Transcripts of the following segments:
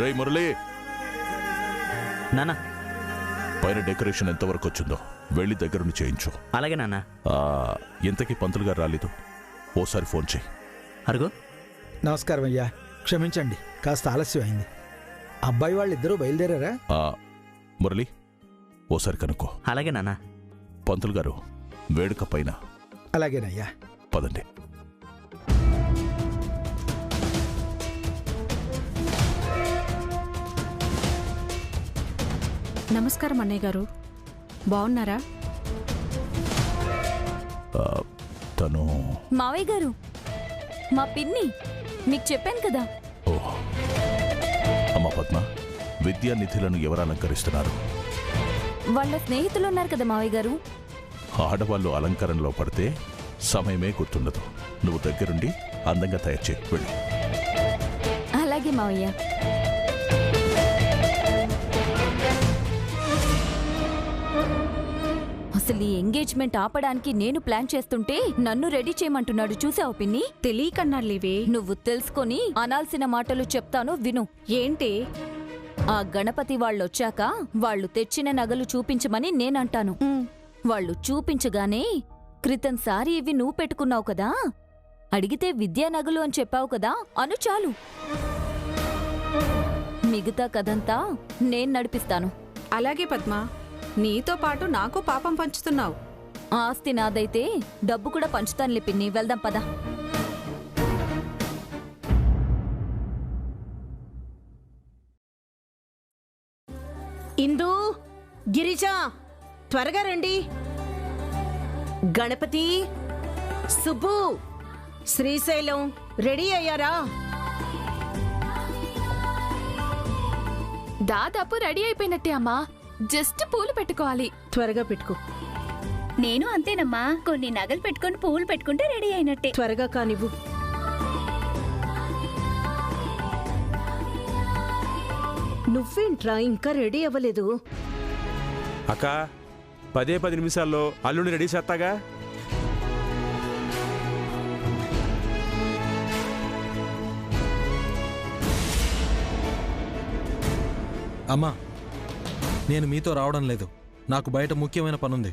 రే మురళి, నాన్న పైన డెకరేషన్ ఎంతవరకు వచ్చిందో వెళ్ళి దగ్గరుండి చేయించు. అలాగే నాన్న. ఇంతకీ పంతులు గారు రాలేదు, ఓసారి ఫోన్ చేయి. అరుగు. నమస్కారం అయ్యా, క్షమించండి, కాస్త ఆలస్యం అయింది. అబ్బాయి వాళ్ళిద్దరూ బయలుదేరారా? మురళి, ఓసారి కనుక్కో. అలాగే నాన్న. పంతులు గారు వేడుక పైన. అలాగేనయ్యా. పదండి. నమస్కారం అన్నయ్య గారు, బాగున్నారా? తను మావయ్య గారు, మా పిన్ని, మీకు చెప్పాను కదా. ఓహ్, అమ్మా పద్మ, విద్యానిధులను ఎవరు అలంకరిస్తున్నారు? వాళ్ళ స్నేహితులు ఉన్నారు కదా మావయ్య గారు. ఆడవాళ్ళు అలంకరణలో పడితే సమయమే గుర్తుండదు. నువ్వు దగ్గరుండి అందంగా తయారు చేయి, వెళ్ళు. అలాగే మావయ్య. అసలు ఈ ఎంగేజ్మెంట్ ఆపడానికి నేను ప్లాన్ చేస్తుంటే నన్ను రెడీ చేయమంటున్నాడు. చూసావు పిన్ని? తెలియకన్నాళ్ళేవే. నువ్వు తెలుసుకొని అనాల్సిన మాటలు చెప్తాను, విను. ఏంటి? ఆ గణపతి వాళ్ళొచ్చాక వాళ్ళు తెచ్చిన నగలు చూపించమని నేనంటాను. వాళ్ళు చూపించగానే, క్రితం సారి ఇవి నువ్వు పెట్టుకున్నావు కదా, అడిగితే విద్యా నగలు అని చెప్పావు కదా అను చాలు. మిగతా కథంతా నేను నడిపిస్తాను. అలాగే పద్మ, నీతో పాటు నాకు పాపం పంచుతున్నావు. ఆస్తి నాదైతే డబ్బు కూడా పంచుతానులే పిన్ని. వెళ్దాం పద. ఇందు, గిరిజ, త్వరగా రండి. గణపతి, సుబ్బు, శ్రీశైలం రెడీ అయ్యారా? దాదాపు రెడీ అయిపోయినట్టే అమ్మా, జస్ట్ పూలు పెట్టుకోవాలి. త్వరగా పెట్టుకో. నేను అంతేనమ్మా, కొన్ని నగలు పెట్టుకుని పువ్వులు పెట్టుకుంటే రెడీ అయినట్టే. త్వరగా కానివ్వు. నువ్వేంట్రా ఇంకా రెడీ అవ్వలేదు? అక్క, 10 నిమిషాల్లో అల్లుని రెడీ చేస్తాగా. అమ్మా, నేను మీతో రావడం లేదు, నాకు బయట ముఖ్యమైన పనుంది.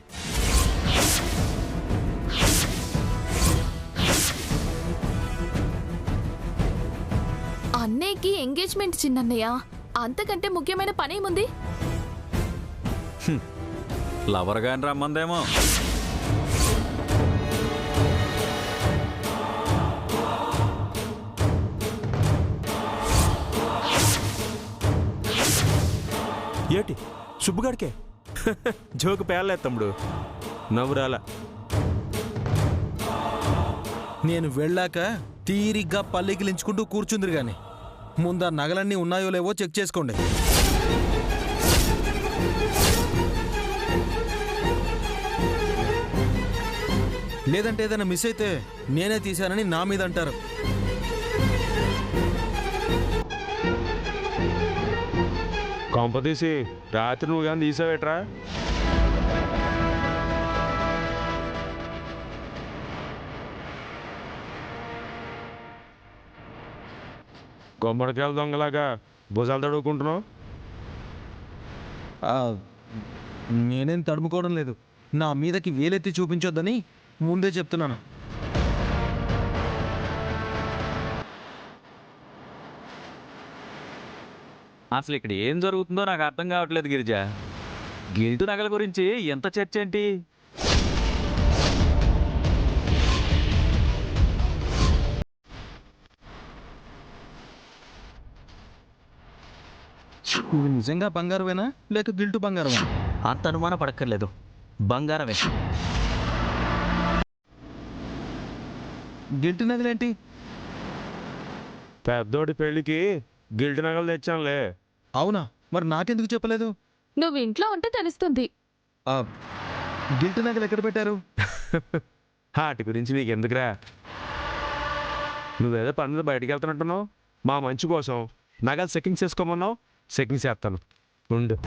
అన్నయ్యకి ఎంగేజ్మెంట్ చిన్నన్నయ్య, అంతకంటే ముఖ్యమైన పనేముంది? లవర్ గాని రమ్మందేమో. ఏటి సుబ్బుగాడికే జోకు పేర్లేదు తమ్ముడు, నవ్వురాల. నేను వెళ్ళాక తీరిగ్గా పల్లికిలించుకుంటూ కూర్చుందిరు గాని ముందా నగలన్నీ ఉన్నాయో లేవో చెక్ చేసుకోండి. లేదంటే ఏదైనా మిస్ అయితే నేనే తీశానని నా మీద అంటారు. కొంపదీసి రాత్రి నువ్వు కానీ తీసావేట్రా? గుమ్మడికాయల దొంగలాగా భుజాలు తడువుకుంటున్నావు. నేనేం తడుముకోవడం లేదు, నా మీదకి వేలెత్తి చూపించొద్దని ముందే చెప్తున్నాను. అసలు ఇక్కడ ఏం జరుగుతుందో నాకు అర్థం కావట్లేదు గిరిజ. గిల్టు నగల గురించి ఎంత చర్చ ఏంటి? ఇవి నిజంగా బంగారమేనా లేక గిల్టు బంగారమా? అంత అనుమాన పడక్కర్లేదు, బంగారమే. గిల్టు నగలేంటి? పెద్దోడి పెళ్ళికి గిల్ట్ నగలు తెచ్చానులే. అవునా, మరి నాకెందుకు చెప్పలేదు? నువ్వు ఇంట్లో ఉంటే తెలుస్తుంది. గిల్టు నగలు ఎక్కడ పెట్టారు? వాటి గురించి నీకు ఎందుకురా? నువ్వేదో పని మీద బయటికి వెళ్తున్నట్టున్నావు. మా మంచి కోసం నగలు సెట్టింగ్స్ చేసుకోమన్నావు, సెట్టింగ్స్ చేస్తాను ఉండు.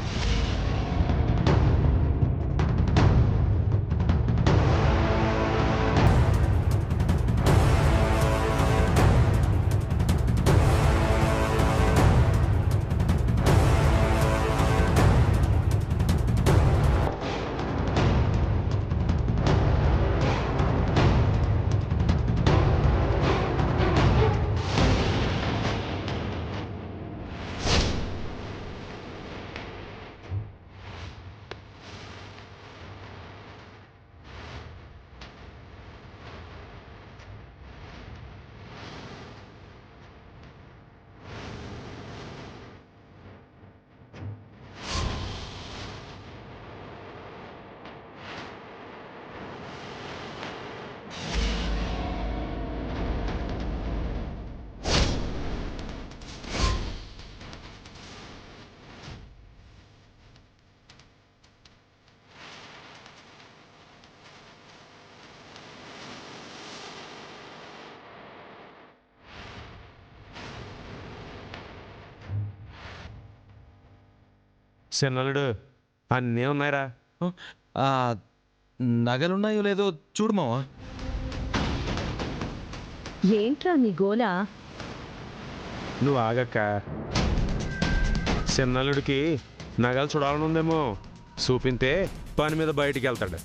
చిన్నలుడు అన్నీ ఉన్నాయిరా. ఆ, నగలున్నాయో లేదో చూడు మావా. ఏంట్రా నీ గోలా? నువ్వు ఆగక్క. చిన్నలుడికి నగలు చూడాలనుందేమో, చూపింతే పని మీద బయటికి వెళ్తాడు.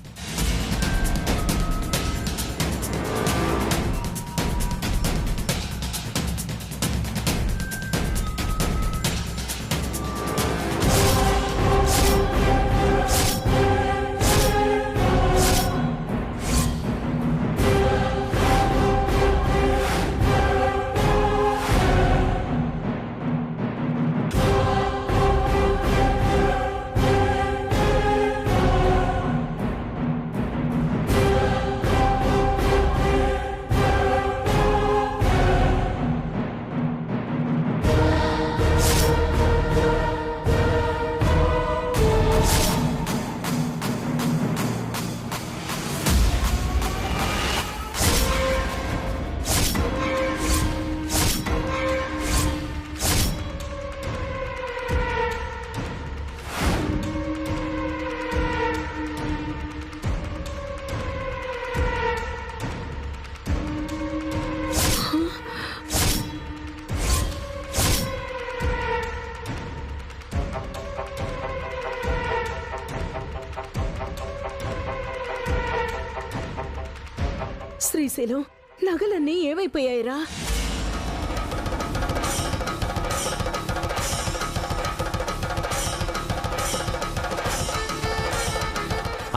శ్రీశైలం, నగలన్నీ ఏమైపోయాయిరా?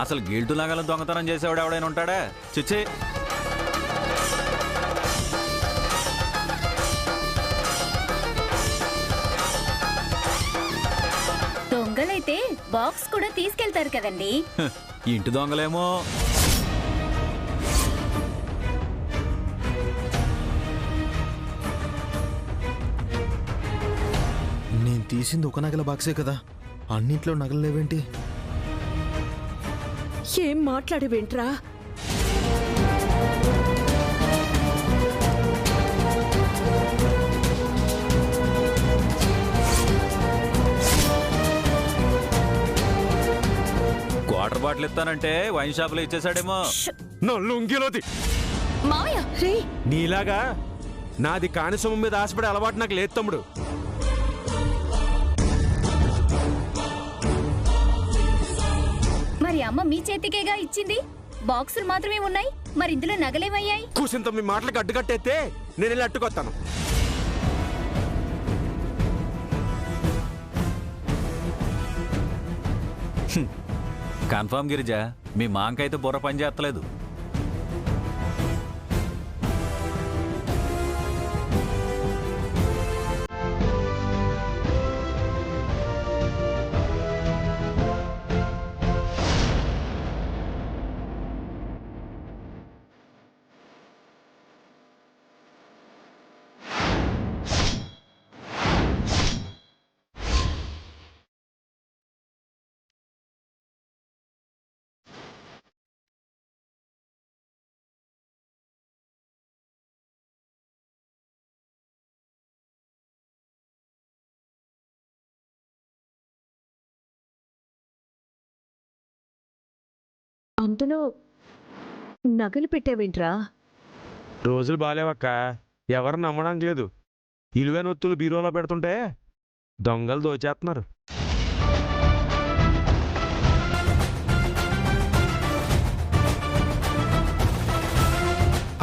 అసలు గిల్టు నగలు దొంగతనం చేసేవాడు ఎవడైనా ఉంటాడా? చిచ్చి. దొంగలైతే బాక్స్ కూడా తీసుకెళ్తారు కదండి. ఇంటి దొంగలేమో. నేను తీసింది ఒక నగల బాక్సే కదా, అన్నింట్లో నగలు లేవేంటి? ఏం మాట్లాడేవేంట్రా? వాటర్ బాటిల్ ఇస్తానంటే వైన్ షాప్ లో ఇచ్చేసాడేమో. లుంగిలోది మావయ్య రే, నీలాగా నాది కాని సొమ్ము మీద ఆశపడే అలవాటు నాకు లేదు తమ్ముడు. మరి అమ్మ మీ చేతికేగా ఇచ్చింది, బాక్సులు మాత్రమే ఉన్నాయి. మరి ఇందులో నగలేమయ్యాయి? కూసింత మీ మాటలకు అడ్డుకట్టేస్తే నేను వెళ్ళి అట్టుకొస్తాను. కన్ఫర్మ్ గిరిజా, మీ మాంకైతే బుర్ర పని చేస్తలేదు. అందులో నగలు పెట్టావేంట్రా? రోజులు బాలేవక్క, ఎవరు నమ్మడానికి లేదు. ఇలువైన ఒత్తులు బీరోలో పెడుతుంటే దొంగలు దోచేస్తున్నారు.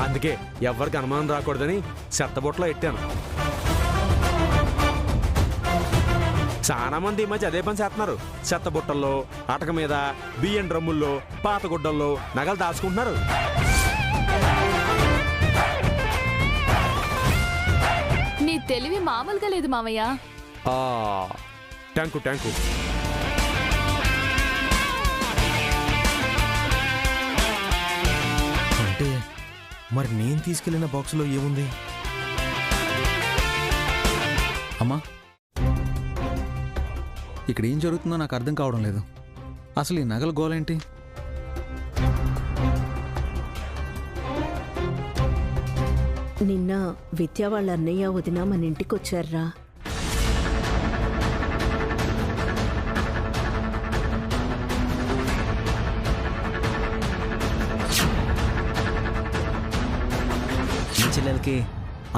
అందుకే ఎవరికి అనుమానం రాకూడదని చెత్తబొట్లో ఎట్టాను. చాలా మంది ఈ మధ్య అదే పని చేస్తున్నారు. చెత్తబుట్టల్లో, అటక మీద, బియ్యం డ్రమ్ముల్లో, పాత గుడ్డల్లో నగలు దాచుకుంటున్నారు. నీ తెలివి మామూలుగా లేదు మావయ్య. Tank tank. అంటే మరి నేను తీసుకెళ్లిన బాక్సులో ఏముంది? అమ్మా, ఇక్కడ ఏం జరుగుతుందో నాకు అర్థం కావడం లేదు. అసలు ఈ నగల గోలేంటి? నిన్న విద్యా వాళ్ళ అన్నయ్య వదిన మన ఇంటికొచ్చారా? చెల్లెలకి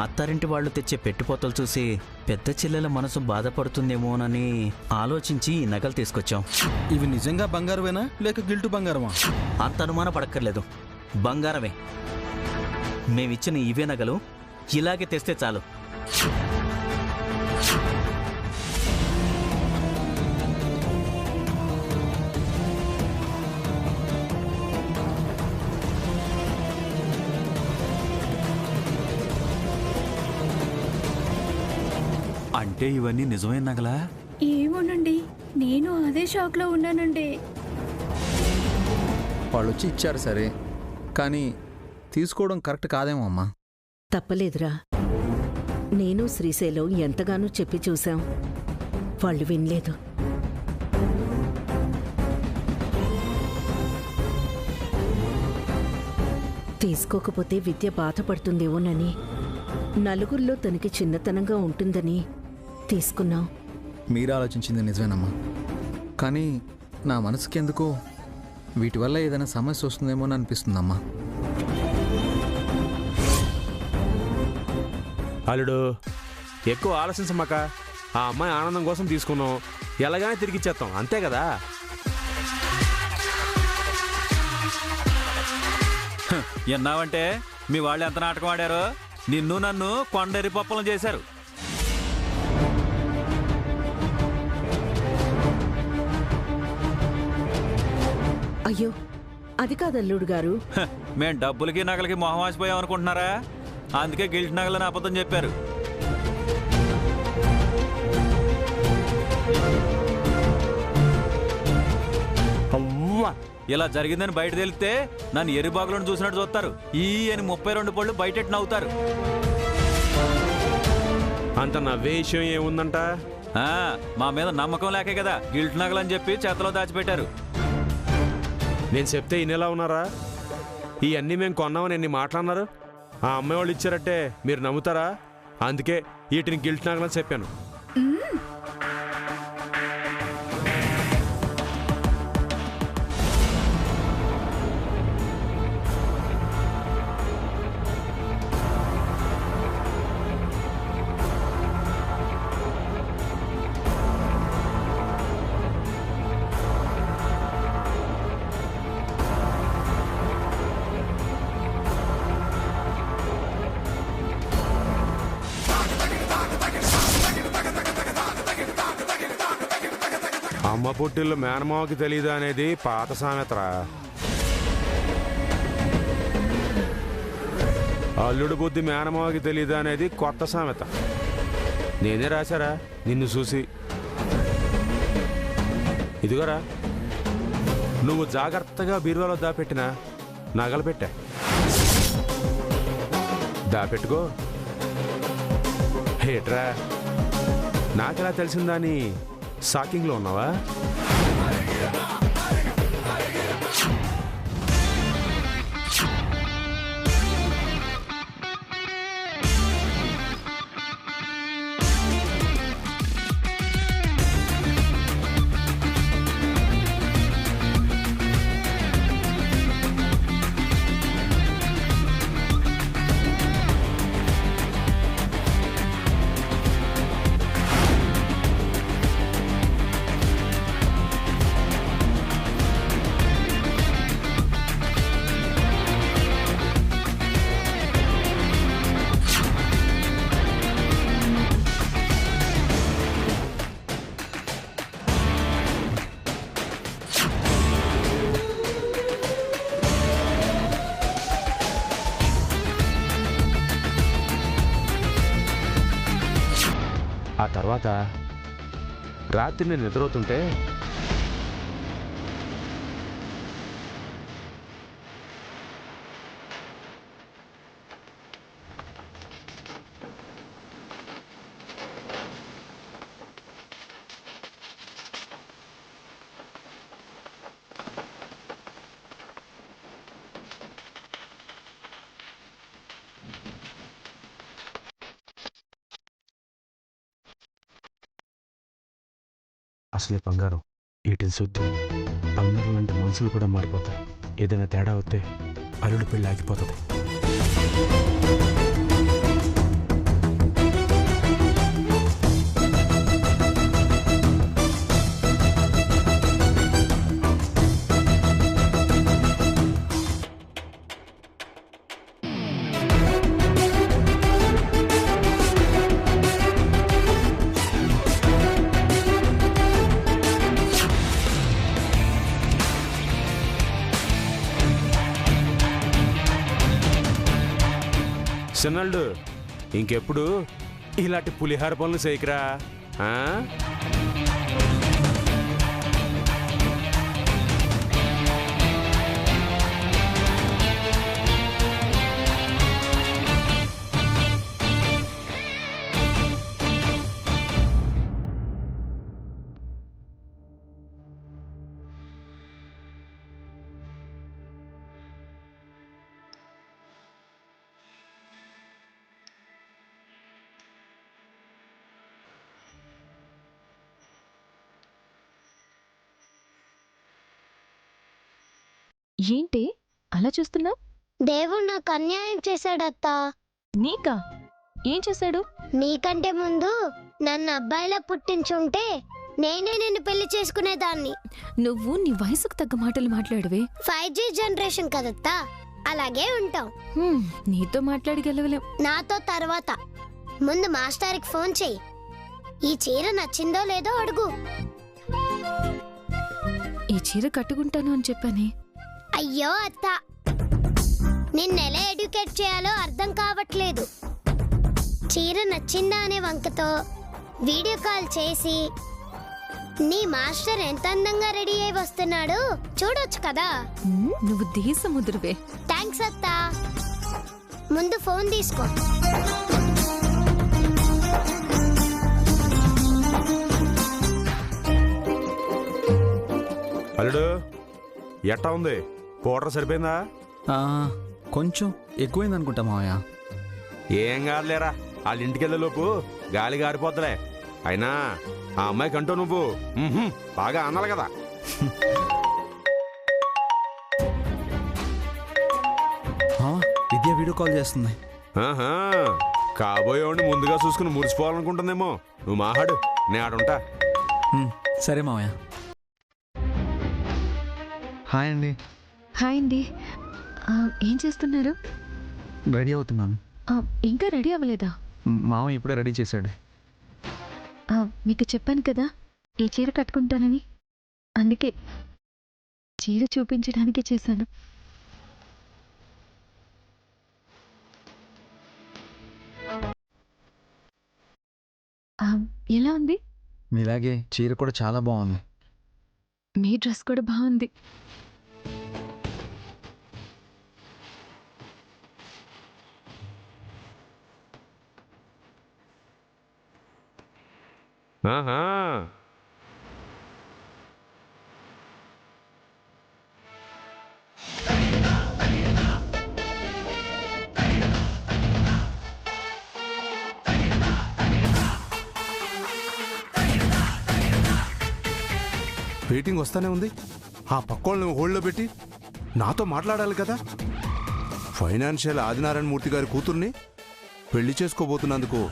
అత్తారింటి వాళ్ళు తెచ్చే పెట్టుపోతలు చూసి పెద్ద చెల్లెల మనసు బాధపడుతుందేమోనని ఆలోచించి ఈ నగలు తీసుకొచ్చాం. ఇవి నిజంగా బంగారమేనా లేక గిల్టు బంగారమా? అంత అనుమాన పడక్కర్లేదు, బంగారమే. మేమిచ్చిన ఇవే నగలు ఇలాగే తెస్తే చాలు. అంటే ఇవన్నీ నిజమైన నగలా? ఏమోనండి, నేను అదే షాక్లో ఉన్నానండి. వాళ్ళు వచ్చి ఇచ్చారు సరే, కానీ తీసుకోవడం కరెక్ట్ కాదేమో అమ్మా. తప్పలేదురా. నేను శ్రీశైలం ఎంతగానో చెప్పి చూశాం, వాళ్ళు వినలేదు. తీసుకోకపోతే విద్య బాధపడుతుందేమోనని, నలుగురిలో తనకి చిన్నతనంగా ఉంటుందని తీసుకున్నాం. మీరు ఆలోచించింది నిజమేనమ్మా, కానీ నా మనసుకి ఎందుకో వీటి వల్ల ఏదైనా సమస్య వస్తుందేమో అని అనిపిస్తుందమ్మా. అల్లుడు, ఎక్కువ ఆలోచించమాక. ఆ అమ్మాయి ఆనందం కోసం తీసుకున్నాం, ఎలాగైనా తిరిగిచ్చేస్తాం, అంతే కదా. ఎన్నావంటే మీ వాళ్ళు ఎంత నాటకం ఆడారో. నిన్ను నన్ను కొండరి పప్పలం చేశారు. అయ్యో, అది కాదల్లుడు గారు. మేం డబ్బులకి నగలకి మొహం వాసిపోయాం అనుకుంటున్నారా? అందుకే గిల్ట్ నగలని అబద్ధం చెప్పారు. ఇలా జరిగిందని బయట తెలిస్తే నన్ను ఎరిబాగులను చూసినట్టు చూస్తారు. ఈ అని 32 పళ్ళు బయటెట్టు నవ్వుతారు. అంత నవ్వే విషయం ఏముందంట? మా మీద నమ్మకం లేకే కదా గిల్ట్ నగలని చెప్పి చేతిలో దాచిపెట్టారు. నేను చెప్తే ఇన్నేలా ఉన్నారా? ఇవన్నీ మేము కొన్నామని ఎన్ని మాట్లాడినారు. ఆ అమ్మాయి వాళ్ళు ఇచ్చారంటే మీరు నమ్ముతారా? అందుకే వీటిని గిల్ట్ నగలని చెప్పాను. అమ్మ పుట్టిల్లు మేనమావకి తెలీదు అనేది పాత సామెతరా. అల్లుడు బుద్ధి మేనమావకి తెలీదు అనేది కొత్త సామెత. నేనే రాశారా నిన్ను చూసి. ఇదిగోరా, నువ్వు జాగ్రత్తగా బీరువాలో దాపెట్టిన నగలు పెట్టా. దాపెట్టుకో. హేట్రా, నాకెలా తెలిసిందని షాకింగ్లో ఉన్నావా? ఆ తర్వాత రాత్రి నేను నిద్రవుతుంటే అసలే బంగారం వీటిని శుద్ధి అందరూ అంటే మనుషులు కూడా మారిపోతాయి. ఏదైనా తేడా వస్తే అల్లుడు పెళ్ళి ఆగిపోతుంది. చిన్నల్డు ఇంకెప్పుడు ఇలాంటి పులిహార పనులు చేయకురా. ఏంటి అలా చూస్తున్నా? దేవుడు నాకు అన్యాయం చేశాడత్తా. నీకా? ఏం చేశాడు? నీకంటే ముందు నన్ను అబ్బాయిలా పుట్టించుంటే నేనే నిన్ను పెళ్లి చేసుకునేదాన్ని. నువ్వు నీ వయసుకు తగ్గ మాటలు మాట్లాడవే. 5G జనరేషన్ కదత్తా, అలాగే ఉంటాం. నీతో మాట్లాడి గెలవలేం. నాతో తర్వాత. ముందు మాస్టర్కి ఫోన్ చెయ్యి. ఈ చీర నచ్చిందో లేదో అడుగు. ఈ చీర కట్టుకుంటాను అని చెప్పానే. అయ్యో అత్త, నిన్నెలా ఎడ్యుకేట్ చేయాలో అర్థం కావట్లేదు. చీర నచ్చిందా అనే వంకతో వీడియో కాల్ చేసి నీ మాస్టర్ ఎంత అందంగా రెడీ అయి వస్తున్నాడు చూడొచ్చు కదా. నువ్వు దేశముద్రువే. థ్యాంక్స్ అత్త. ముందు ఫోన్ తీసుకో. అల్లుడు ఎట్టా ఉంది? పౌడర్ సరిపోయిందా? కొంచెం ఎక్కువైంది అనుకుంటా మావయ్య. ఏం కాదులేరా, వాళ్ళ ఇంటికి వెళ్ళేలోపు గాలి గారిపోద్దులే. అయినా ఆ అమ్మాయికి అంటూ నువ్వు బాగా అనాలి కదా. విద్య వీడియో కాల్ చేస్తుంది. కాబోయేవాడిని ముందుగా చూసుకుని మురిసిపోవాలనుకుంటుందేమో. నువ్వు మాహాడు, నే ఆడుంటా. సరే మావయ్య. హాయ్ అండి. హాయ్ అండి. ఏం చేస్తున్నారు? రెడీ అవుతున్నాను. ఇంకా రెడీ అవ్వలేదా? మావయ్య ఇప్పుడే రెడీ చేశాడు. మీకు చెప్పాను కదా ఈ చీర కట్టుకుంటానని, అందుకే చీర చూపించడానికి చేశాను. ఎలా ఉంది? మీలాగే చీర కూడా చాలా బాగుంది. మీ డ్రెస్ కూడా బాగుంది. ఆహా, వెయిటింగ్ వస్తానే ఉంది. ఆ పక్కోళ్ళని హోల్డ్లో పెట్టి నాతో మాట్లాడాలి కదా. ఫైనాన్షియల్ ఆదినారాయణ మూర్తి గారి కూతుర్ని పెళ్లి చేసుకోబోతున్నందుకు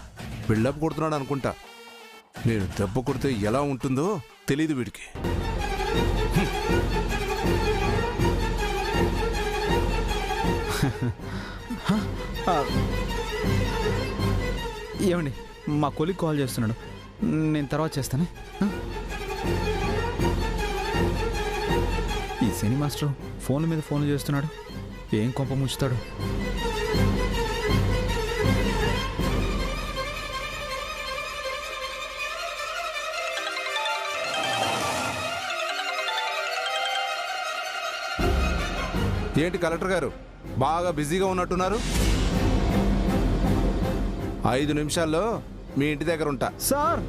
బిల్డప్ కొడుతున్నాడు అనుకుంటా. నేను దెబ్బ కొడితే ఎలా ఉంటుందో తెలీదు వీడికి. ఏమండి, మా కొలిగ్ కాల్ చేస్తున్నాడు, నేను తర్వాత చేస్తానే. ఈ శని మాస్టర్ ఫోన్ల మీద ఫోన్లు చేస్తున్నాడు, ఏం కొంప ముంచుతాడు. ఏంటి కలెక్టర్ గారు బాగా బిజీగా ఉన్నట్టున్నారు? 5 నిమిషాల్లో మీ ఇంటి దగ్గర ఉంటా. సార్